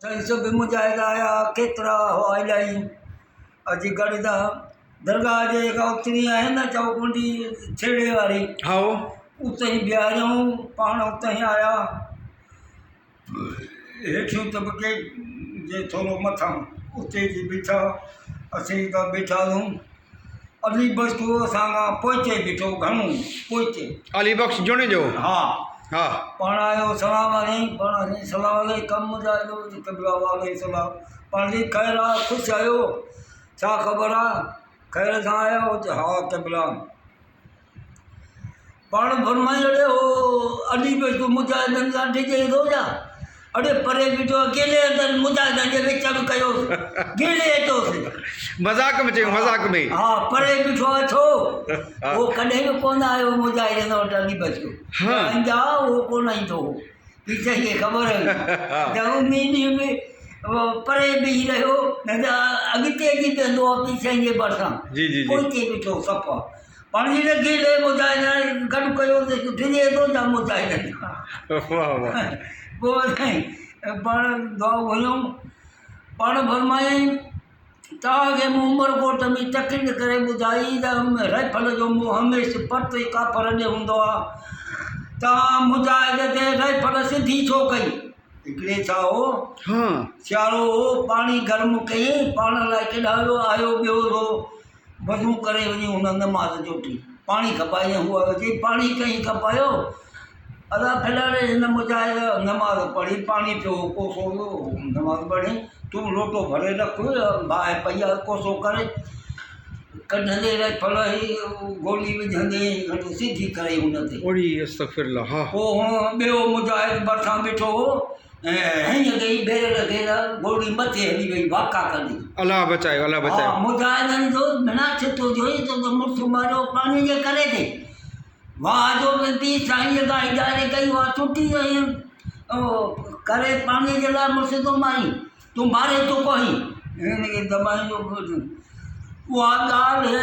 सब मुजाहिद आया केतरा इलाही अची गॾदा दरगाह जे जेका उतरी आहे न चौकुंडी छेड़े वारी हाँ उते ही बीहारियूं पाण उते ही आया हेठियूं तबके जे थोरो मथां उते जी बीठा असीं त बीठा आहियूं अली बख्श असां खां पोइते बीठो घणो पोइते अली बख्श जुणे जो हा हाँ पाण आयो सलाम अलैकुम पाण सलाम अलैकुम मुजाहिदो क़िबला वाले सलाम पाण जी ख़ैर आहे ख़ुशि आहियो छा ख़बर आहे ख़ैर सां आया हो हा क़िबला पाण फरमाई अड़े हो अली बख्श मुजाहिदनि सां डिॼे थो छा अड़े परे बीठो अकेले अंदरि मुजाहिदनि जे विच में कयो गेले हेठोसि मजाक में चयो मजाक में हा परे बीठो आहे छो वो कॾहिं बि कोन आयो मुजाहिदनि वटि अली बख्श हाँ। ईंदा वो कोन ईंदो हो पीछे खे ख़बर हुई त उमीद में परे बीही रहियो न त अॻिते अची पवंदो आहे पीछे जे भरिसां जी जी जी पोइते बीठो सफ़ा पाण जी गेले मुजाहिदनि गॾु कयो त डिॼे थो छा मुजाहिदनि वाह वाह पोइ पाण दुआ वञूं पाण फरमाई तव्हांखे मूं उमरकोट में तकरीर करे ॿुधाई त राइफल जो मुंहुं हमेशह पट कापर ॾे हूंदो आहे तव्हां मुजाहिद ते राइफल सिधी छो कई हिकिड़े छा हो हाँ सियारो हो पाणी गर्म कयईं पाण लाइ केॾांहुं आयो ॿियो हो वज़ू करे वञी हुन नमाज़ जोटी पाणी खपाई हुआ चई पाणी कई खपायो अदा फिलहाल हिन मुजाहिद नमाज़ पढ़ी पाणी पियो कोसो नमाज़ पढ़ी तूं लोटो भरे रख बाहि पई आहे कोसो करे कढंदे राइफल ई गोली विझंदे घटि सिधी करे हुन ते ओड़ी अस्तगफिरुल्लाह हाँ पोइ ॿियो मुजाहिद भरिसां बीठो हो ऐं हीअं कई बेरल खे गोली मथे हली वई वाका कंदी अल्लाह बचाए अल्लाह हा बचाए मुजाहिदनि जो बिना छितो जोई त मुर्स मारियो पाणी जे करे थे वाह जो वेंदी साईं खां इजारे कई वाह छुटी वई करे पाणी जे लाइ मुर्स थो मारी तूं मारे थो कोई हिनखे दॿाइण जो उहा ॻाल्हि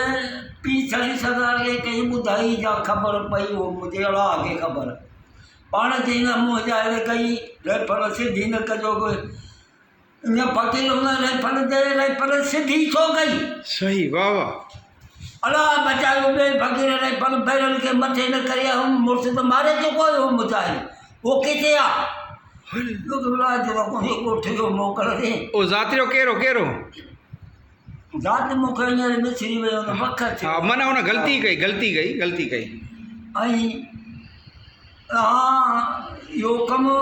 पीउ साईं सरदार खे कई ॿुधाई जा ख़बर पई उहो मुंहिंजे अलाह खे ख़बर पाण चई न मुजाहिद कई राइफल सिधी न कजो इन फ़क़ीर हुन राइफल ते राइफल सिधी छो कई सही वाह वाह अलाह बचायो ॿिए फ़क़ीर राइफल बैरल खे मथे न करे मुड़ुस त मारे चुको हुयो मुजाहिद उहो किथे आहे ॻोठ जो मोकल ते ओ ज़ातिरो केरो केरो ज़ाति मूंखे हींअर विसरी वियो न वक़्तु थियो हाँ माना हुन गलती कई ऐं हा इहो कमु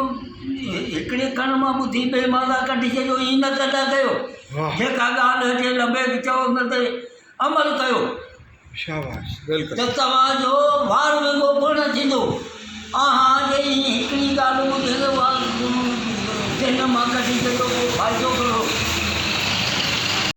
हिकिड़े कण मां ॿुधी ॿिए मां था कढी छॾियो ईअं न कदा कयो वाह जेका ॻाल्हि अचे लंबे चओ न ते अमल कयो शाबाश बिल्कुलु त तव्हांजो वार विंगो कोन थींदो जे हिकिड़ी ॻाल्हि ॿुधे त मां कढी छॾियो फ़ाइदो कयो